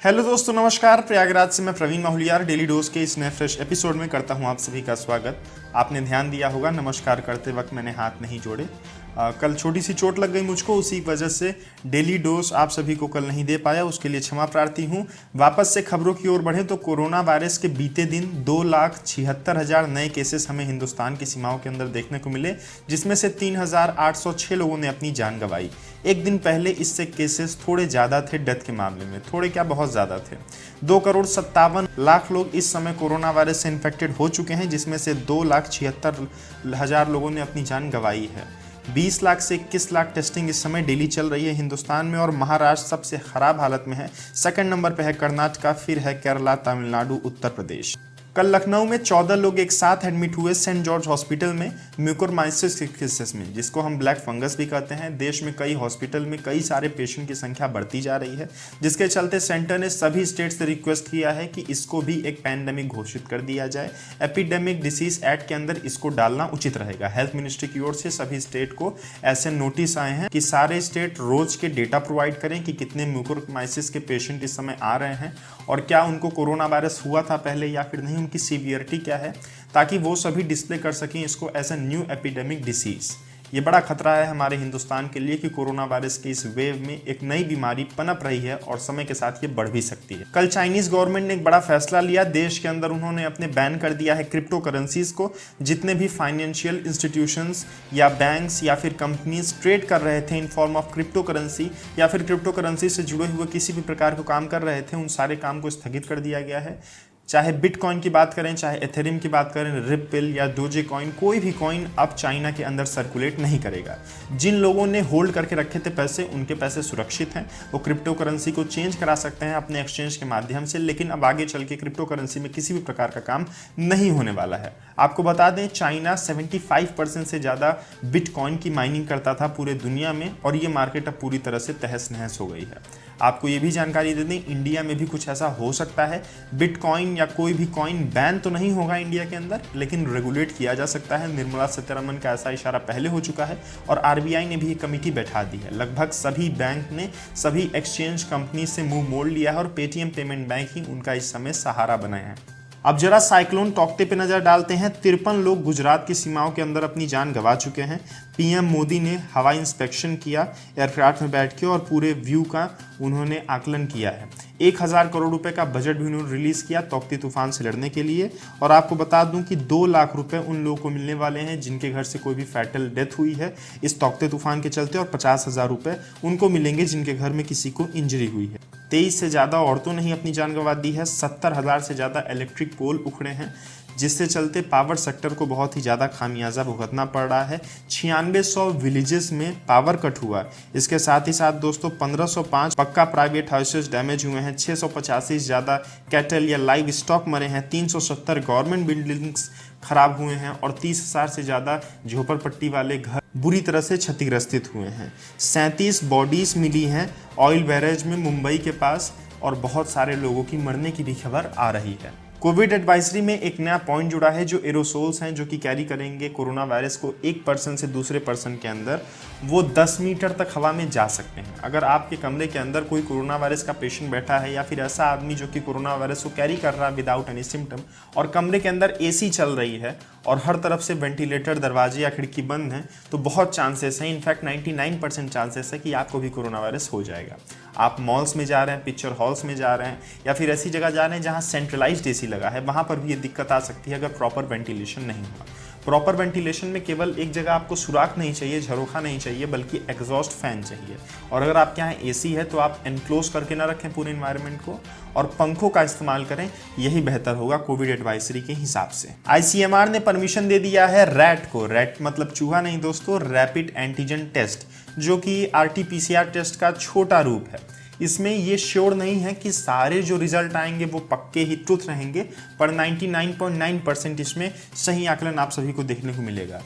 Hello दोस्तों, नमस्कार। प्रयागराज से मैं प्रवीण माहुलियार डेली डोज के इस नए फ्रेश एपिसोड में करता हूं आप सभी का स्वागत। आपने ध्यान दिया होगा, नमस्कार करते वक्त मैंने हाथ नहीं जोड़े। कल छोटी सी चोट लग गई मुझको, उसी वजह से डेली डोज आप सभी को कल नहीं दे पाया, उसके लिए क्षमा प्रार्थी हूं। वापस से खबरों की ओर बढ़े तो कोरोना वायरस के बीते दिन 2,76,000 नए केसेस हमें हिंदुस्तान की सीमाओं के अंदर देखने को मिले, जिसमें से 3,806 लोगों ने अपनी जान गंवाई। एक दिन पहले इससे केसेस थोड़े ज़्यादा थे, डेथ के मामले में थोड़े क्या बहुत ज़्यादा थे। 2,57,00,000 लोग इस समय कोरोना वायरस से इन्फेक्टेड हो चुके हैं, जिसमें से 2,76,000 लोगों ने अपनी जान गंवाई है। 20 लाख से 21 लाख टेस्टिंग इस समय डेली चल रही है हिंदुस्तान में, और महाराष्ट्र सबसे खराब हालत में है। सेकंड नंबर पे है कर्नाटका, फिर है केरला, तमिलनाडु, उत्तर प्रदेश। कल लखनऊ में 14 लोग एक साथ एडमिट हुए सेंट जॉर्ज हॉस्पिटल में म्यूकोरमाइसिस के केसेस में, जिसको हम ब्लैक फंगस भी कहते हैं। देश में कई हॉस्पिटल में कई सारे पेशेंट की संख्या बढ़ती जा रही है, जिसके चलते सेंटर ने सभी स्टेट से रिक्वेस्ट किया है कि इसको भी एक पैंडेमिक घोषित कर दिया जाए। एपिडेमिक डिसीज एक्ट के अंदर इसको डालना उचित रहेगा। हेल्थ मिनिस्ट्री की ओर से सभी स्टेट को ऐसे नोटिस आए हैं कि सारे स्टेट रोज के डेटा प्रोवाइड करें कि कितने म्यूकोरमाइसिस के पेशेंट इस समय आ रहे हैं और क्या उनको कोरोना वायरस हुआ था पहले या फिर नहीं, की सीवियरिटी क्या है, ताकि वो सभी डिस्प्ले कर सकें इसको as a new epidemic disease. ये बड़ा खतरा है हमारे हिंदुस्तान के लिए कि कोरोना वायरस की इस वेव में एक नई बीमारी पनप रही है और समय के साथ ये बढ़ भी सकती है। कल चाइनीज गवर्नमेंट ने एक बड़ा फैसला लिया। देश के अंदर उन्होंने अपने बैन कर दिया है क्रिप्टो करेंसीज को। जितने भी फाइनेंशियल इंस्टीट्यूशंस या बैंक्स या फिर कंपनीज ट्रेड कर रहे थे in form of crypto currency या फिर क्रिप्टो करेंसी से जुड़े हुए किसी भी प्रकार के काम कर रहे थे, उन सारे काम को स्थगित कर दिया गया है। चाहे बिटकॉइन की बात करें, चाहे एथेरियम की बात करें, रिपल या डोजे कॉइन, कोई भी कॉइन अब चाइना के अंदर सर्कुलेट नहीं करेगा। जिन लोगों ने होल्ड करके रखे थे पैसे, उनके पैसे सुरक्षित हैं। वो क्रिप्टो करेंसी को चेंज करा सकते हैं अपने एक्सचेंज के माध्यम से, लेकिन अब आगे चल के क्रिप्टो करेंसी में किसी भी प्रकार का काम नहीं होने वाला है। आपको बता दें, चाइना 75% से ज़्यादा बिटकॉइन की माइनिंग करता था पूरे दुनिया में, और ये मार्केट अब पूरी तरह से तहस नहस हो गई है। आपको ये भी जानकारी दे दें, इंडिया में भी कुछ ऐसा हो सकता है। बिटकॉइन या कोई भी कॉइन बैन तो नहीं होगा इंडिया के अंदर, लेकिन रेगुलेट किया जा सकता है। निर्मला सीतारमण का ऐसा इशारा पहले हो चुका है और आरबीआई ने भी एक कमेटी बैठा दी है। लगभग सभी बैंक ने सभी एक्सचेंज कंपनी से मुंह मोड़ लिया है और पेटीएम पेमेंट बैंक ही उनका इस समय सहारा बना है। अब जरा साइक्लोन तौकते पे नजर डालते हैं। 53 लोग गुजरात की सीमाओं के अंदर अपनी जान गंवा चुके हैं। पीएम मोदी ने हवाई इंस्पेक्शन किया एयरक्राफ्ट में बैठ के, और पूरे व्यू का उन्होंने आकलन किया है। 1,000 करोड़ रुपए का बजट भी उन्होंने रिलीज किया तौकती तूफान से लड़ने के लिए। और आपको बता दूं कि 2 लाख रुपए उन लोगों को मिलने वाले हैं जिनके घर से कोई भी फैटल डेथ हुई है इस तौकते तूफान के चलते, और 50,000 रुपए उनको मिलेंगे जिनके घर में किसी को इंजरी हुई है। 23 से ज़्यादा औरतों ने ही अपनी जान गंवा दी है। 70,000 से ज़्यादा इलेक्ट्रिक पोल उखड़े हैं, जिससे चलते पावर सेक्टर को बहुत ही ज़्यादा खामियाजा भुगतना पड़ रहा है। 9600 विलेजेस में पावर कट हुआ। इसके साथ ही साथ दोस्तों 1505 पक्का प्राइवेट हाउसेज डैमेज हुए हैं। 685 से ज़्यादा कैटल या लाइव स्टॉक मरे हैं। 370 गवर्नमेंट बिल्डिंग्स खराब हुए हैं और 30,000 से ज़्यादा झोपड़पट्टी वाले घर बुरी तरह से क्षतिग्रस्तित हुए हैं। 37 बॉडीज मिली हैं ऑयल बैरेज में मुंबई के पास, और बहुत सारे लोगों की मरने की भी खबर आ रही है। कोविड एडवाइजरी में एक नया पॉइंट जुड़ा है, जो एरोसोल्स हैं जो कि कैरी करेंगे कोरोना वायरस को एक पर्सन से दूसरे पर्सन के अंदर, वो 10 मीटर तक हवा में जा सकते हैं। अगर आपके कमरे के अंदर कोई कोरोना वायरस का पेशेंट बैठा है या फिर ऐसा आदमी जो कि कोरोना वायरस को कैरी कर रहा है विदाउट एनी सिम्टम, और कमरे के अंदर एसी चल रही है और हर तरफ से वेंटिलेटर, दरवाजे या खिड़की बंद हैं, तो बहुत चांसेस हैं, इनफैक्ट 99% चांसेस है कि आपको भी कोरोना वायरस हो जाएगा। आप मॉल्स में जा रहे हैं, पिक्चर हॉल्स में जा रहे हैं, या फिर ऐसी जगह जा रहे हैं जहां सेंट्रलाइज्ड एसी लगा है, वहां पर भी ये दिक्कत आ सकती है अगर प्रॉपर वेंटिलेशन नहीं हुआ। प्रॉपर वेंटिलेशन में केवल एक जगह आपको सुराख नहीं चाहिए, झरोखा नहीं चाहिए, बल्कि एग्जॉस्ट फैन चाहिए। और अगर आपके यहाँ एसी है तो आप एनक्लोज करके ना रखें पूरे एनवायरनमेंट को, और पंखों का इस्तेमाल करें, यही बेहतर होगा कोविड एडवाइजरी के हिसाब से। आईसीएमआर ने परमिशन दे दिया है रैट को, रैट मतलब चूहा नहीं दोस्तों, रैपिड एंटीजन टेस्ट, जो कि आरटीपीसीआर टेस्ट का छोटा रूप है। इसमें ये श्योर नहीं है कि सारे जो रिजल्ट आएंगे वो पक्के ही ट्रुथ रहेंगे, पर 99.9% इसमें सही आकलन आप सभी को देखने को मिलेगा।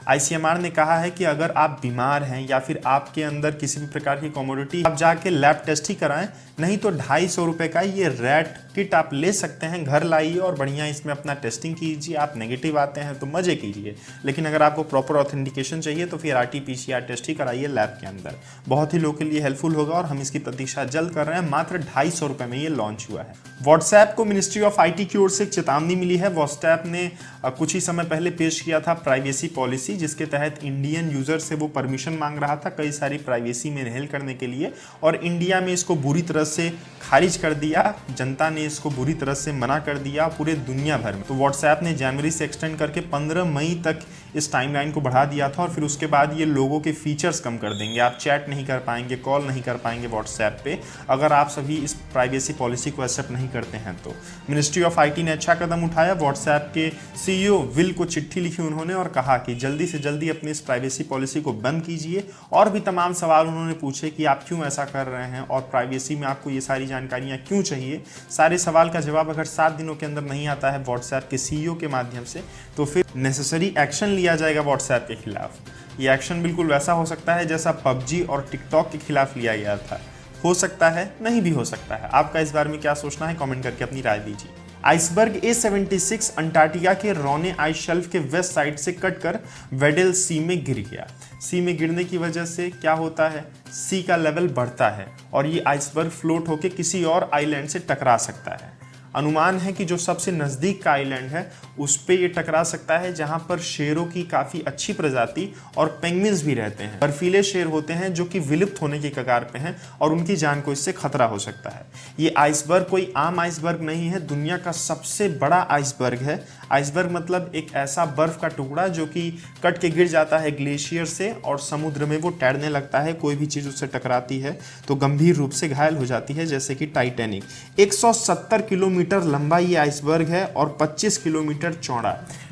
आईसीएमआर ने कहा है कि अगर आप बीमार हैं या फिर आपके अंदर किसी भी प्रकार की कॉमोडिटी, आप जाके लैब टेस्ट ही कराएं, नहीं तो 250 रुपये का ये रैट किट आप ले सकते हैं, घर लाइए और बढ़िया इसमें अपना टेस्टिंग कीजिए। आप नेगेटिव आते हैं तो मजे कीजिए, लेकिन अगर आपको प्रॉपर ऑथेंटिकेशन चाहिए तो फिर RT-PCR टेस्ट ही कराइए लैब के अंदर। बहुत ही लोगों के लिए हेल्पफुल होगा और हम इसकी प्रतीक्षा जल्द कर रहे हैं। मात्र 250 रुपये में ये लॉन्च हुआ है। व्हाट्सएप को मिनिस्ट्री ऑफ IT की ओर से एक चेतावनी मिली है। व्हाट्सएप ने कुछ ही समय पहले पेश किया था प्राइवेसी पॉलिसी, जिसके तहत इंडियन यूजर से वो परमिशन मांग रहा था कई सारी प्राइवेसी में इन्हेल करने के लिए, और इंडिया में इसको बुरी तरह से खारिज कर दिया। जनता ने इसको बुरी तरह से मना कर दिया पूरे दुनिया भर में। तो व्हाट्सएप ने जनवरी से एक्सटेंड करके 15 मई तक इस टाइमलाइन को बढ़ा दिया था, और फिर उसके बाद ये लोगों के फीचर्स कम कर देंगे। आप चैट नहीं कर पाएंगे, कॉल नहीं कर पाएंगे व्हाट्सएप पे, अगर आप सभी इस प्राइवेसी पॉलिसी को एक्सेप्ट नहीं करते हैं तो। मिनिस्ट्री ऑफ IT ने अच्छा कदम उठाया। व्हाट्सएप के CEO विल को चिट्ठी लिखी उन्होंने और कहा कि जल्दी से जल्दी अपनी इस प्राइवेसी पॉलिसी को बंद कीजिए। और भी तमाम सवाल उन्होंने पूछे कि आप क्यों ऐसा कर रहे हैं और प्राइवेसी में आपको ये सारी जानकारियां क्यों चाहिए। सारे सवाल का जवाब अगर 7 दिनों के अंदर नहीं आता है व्हाट्सएप के CEO के माध्यम से, तो फिर नेसेसरी एक्शन लिया जाएगा व्हाट्सएप के खिलाफ। ये एक्शन बिल्कुल वैसा हो सकता है जैसा PUBG और टिकटॉक के खिलाफ लिया गया था। हो सकता है, नहीं भी हो सकता है। आपका इस बारे में क्या सोचना है, कमेंट करके अपनी राय दीजिए। आइसबर्ग A76 अंटार्कटिका के रोने आइस शेल्फ के वेस्ट साइड से कटकर वेडल सी में गिर गया। सी में गिरने की वजह से क्या होता है, सी का लेवल बढ़ता है और ये आइसबर्ग फ्लोट होकर किसी और आइलैंड से टकरा सकता है। अनुमान है कि जो सबसे नज़दीक का आइलैंड है उस पे ये टकरा सकता है, जहां पर शेरों की काफ़ी अच्छी प्रजाति और पेंगुइन्स भी रहते हैं। बर्फीले शेर होते हैं जो कि विलुप्त होने की कगार पे हैं और उनकी जान को इससे खतरा हो सकता है। ये आइसबर्ग कोई आम आइसबर्ग नहीं है, दुनिया का सबसे बड़ा आइसबर्ग है। आइसबर्ग मतलब एक ऐसा बर्फ का टुकड़ा जो कि कट के गिर जाता है ग्लेशियर से और समुद्र में वो तैरने लगता है। कोई भी चीज़ उससे टकराती है तो गंभीर रूप से घायल हो जाती है, जैसे कि टाइटैनिक। 170 किलोमीटर लंबा ये आइसबर्ग है और 25 किलोमीटर चौड़ा।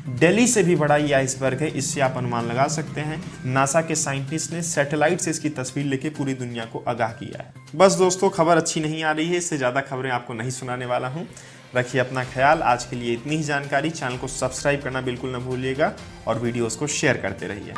दिल्ली से भी बड़ा ये आइसबर्ग है, इससे आप अनुमान लगा सकते हैं। नासा के साइंटिस्ट ने सैटेलाइट से इसकी तस्वीर लेके पूरी दुनिया को आगाह किया है। बस दोस्तों, खबर अच्छी नहीं आ रही है, इससे ज़्यादा खबरें आपको नहीं सुनाने वाला हूँ। रखिए अपना ख्याल। आज के लिए इतनी ही जानकारी। चैनल को सब्सक्राइब करना बिल्कुल न भूलिएगा और वीडियोस को शेयर करते रहिए।